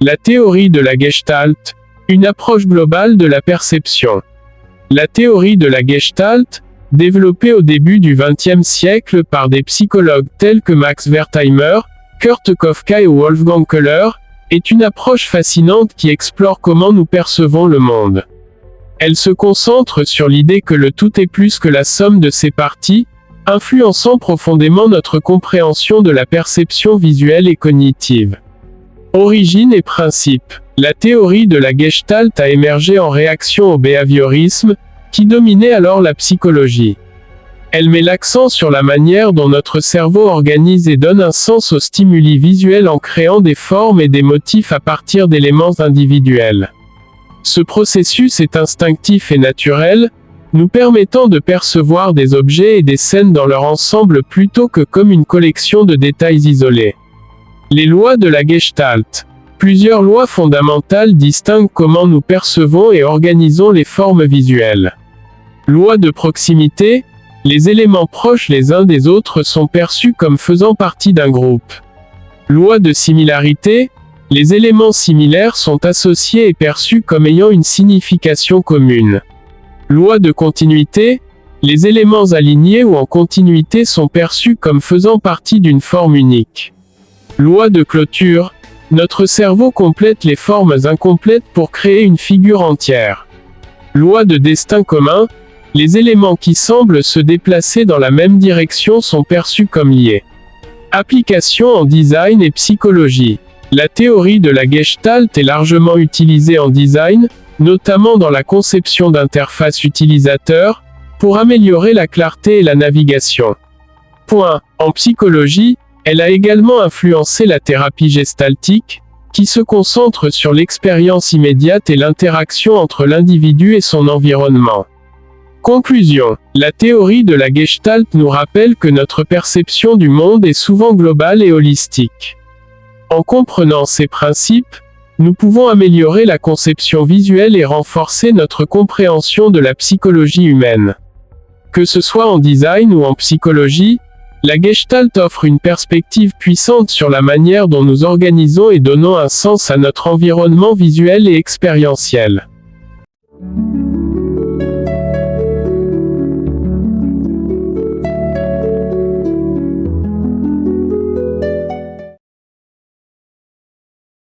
La théorie de la Gestalt, une approche globale de la perception. La théorie de la Gestalt, développée au début du XXe siècle par des psychologues tels que Max Wertheimer, Kurt Koffka et Wolfgang Köhler, est une approche fascinante qui explore comment nous percevons le monde. Elle se concentre sur l'idée que le tout est plus que la somme de ses parties, influençant profondément notre compréhension de la perception visuelle et cognitive. Origine et principe. La théorie de la Gestalt a émergé en réaction au behaviorisme, qui dominait alors la psychologie. Elle met l'accent sur la manière dont notre cerveau organise et donne un sens aux stimuli visuels en créant des formes et des motifs à partir d'éléments individuels. Ce processus est instinctif et naturel, nous permettant de percevoir des objets et des scènes dans leur ensemble plutôt que comme une collection de détails isolés. Les lois de la Gestalt. Plusieurs lois fondamentales distinguent comment nous percevons et organisons les formes visuelles. Loi de proximité. Les éléments proches les uns des autres sont perçus comme faisant partie d'un groupe. Loi de similarité. Les éléments similaires sont associés et perçus comme ayant une signification commune. Loi de continuité. Les éléments alignés ou en continuité sont perçus comme faisant partie d'une forme unique. Loi de clôture. Notre cerveau complète les formes incomplètes pour créer une figure entière. Loi de destin commun. Les éléments qui semblent se déplacer dans la même direction sont perçus comme liés. Application en design et psychologie. La théorie de la Gestalt est largement utilisée en design, notamment dans la conception d'interfaces utilisateurs, pour améliorer la clarté et la navigation. En psychologie, elle a également influencé la thérapie gestaltique, qui se concentre sur l'expérience immédiate et l'interaction entre l'individu et son environnement. Conclusion. La théorie de la Gestalt nous rappelle que notre perception du monde est souvent globale et holistique. En comprenant ces principes, nous pouvons améliorer la conception visuelle et renforcer notre compréhension de la psychologie humaine. Que ce soit en design ou en psychologie, la Gestalt offre une perspective puissante sur la manière dont nous organisons et donnons un sens à notre environnement visuel et expérientiel.